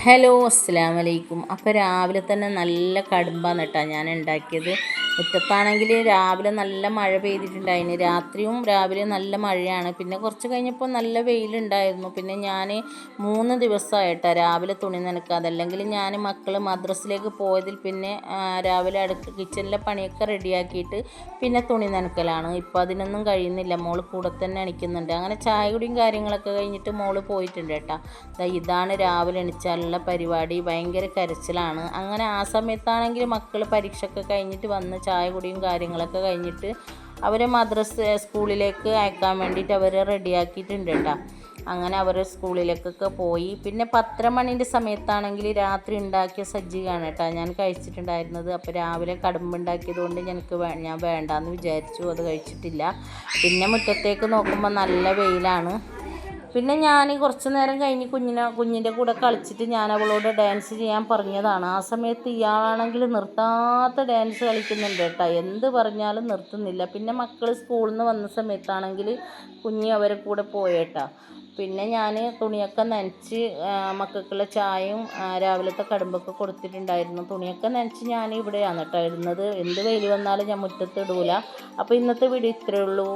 Hello അസ്സലാമു അലൈക്കും. അപ്പോൾ രാവിലെ തന്നെ നല്ല കടുമ്പാണ് കേട്ടോ ഞാൻ ഉണ്ടാക്കിയത്. മുറ്റത്താണെങ്കിൽ രാവിലെ നല്ല മഴ പെയ്തിട്ടുണ്ടായിന്. രാത്രിയും രാവിലെ നല്ല മഴയാണ്. പിന്നെ കുറച്ച് കഴിഞ്ഞപ്പോൾ നല്ല വെയിലുണ്ടായിരുന്നു. പിന്നെ ഞാൻ 3 ദിവസമായിട്ടാണ് രാവിലെ തുണി നനക്കാതെ. അല്ലെങ്കിൽ ഞാൻ മക്കൾ മദ്രസിലേക്ക് പോയതിൽ പിന്നെ രാവിലെ കിച്ചണിലെ പണിയൊക്കെ റെഡിയാക്കിയിട്ട് പിന്നെ തുണി നനക്കലാണ്. ഇപ്പോൾ അതിനൊന്നും കഴിയുന്നില്ല. മോൾ കൂടെ തന്നെ എണിക്കുന്നുണ്ട്. അങ്ങനെ ചായ കുടിയും കാര്യങ്ങളൊക്കെ കഴിഞ്ഞിട്ട് മോൾ പോയിട്ടുണ്ട് കേട്ടോ. ഇതാണ് രാവിലെ എണിച്ചാലുള്ള പരിപാടി. ഭയങ്കര കരച്ചിലാണ്. അങ്ങനെ ആ സമയത്താണെങ്കിൽ മക്കൾ പരീക്ഷയൊക്കെ കഴിഞ്ഞിട്ട് വന്ന് ചായ കുടിയും കാര്യങ്ങളൊക്കെ കഴിഞ്ഞിട്ട് അവരെ സ്കൂളിലേക്ക് അയക്കാൻ വേണ്ടിയിട്ട് അവരെ റെഡിയാക്കിയിട്ടുണ്ട് കേട്ടോ. അങ്ങനെ അവർ സ്കൂളിലേക്കൊക്കെ പോയി. പിന്നെ 10:30 മണിൻ്റെ സമയത്താണെങ്കിൽ രാത്രി ഉണ്ടാക്കിയ സജ്ജിയാണ് കേട്ടോ ഞാൻ കഴിച്ചിട്ടുണ്ടായിരുന്നത്. അപ്പോൾ രാവിലെ കടുമ്പുണ്ടാക്കിയത് കൊണ്ട് ഞാൻ വേണ്ടാന്ന് വിചാരിച്ചു, അത് കഴിച്ചിട്ടില്ല. പിന്നെ മുറ്റത്തേക്ക് നോക്കുമ്പോൾ നല്ല വെയിലാണ്. പിന്നെ ഞാൻ കുറച്ച് നേരം കഴിഞ്ഞ് കുഞ്ഞിൻ്റെ കൂടെ കളിച്ചിട്ട് ഞാൻ അവളോട് ഡാൻസ് ചെയ്യാൻ പറഞ്ഞതാണ്. ആ സമയത്ത് ഇയാളാണെങ്കിൽ നിർത്താത്ത ഡാൻസ് കളിക്കുന്നുണ്ട് കേട്ടോ. എന്ത് പറഞ്ഞാലും നിർത്തുന്നില്ല. പിന്നെ മക്കൾ സ്കൂളിൽ നിന്ന് വന്ന സമയത്താണെങ്കിൽ കുഞ്ഞ് അവരെ കൂടെ പോയേട്ടാ. പിന്നെ ഞാൻ തുണിയൊക്കെ നനച്ച് മക്കൾക്കുള്ള ചായയും രാവിലത്തെ കടുമ്പൊക്കെ കൊടുത്തിട്ടുണ്ടായിരുന്നു. തുണിയൊക്കെ നനച്ച് ഞാൻ ഇവിടെയാണ് കേട്ടോ ഇടുന്നത്. എന്ത് വെയിൽ വന്നാലും ഞാൻ മുറ്റത്ത് ഇടൂല. അപ്പോൾ ഇന്നത്തെ വീഡിയോ ഇത്രയേ ഉള്ളൂ.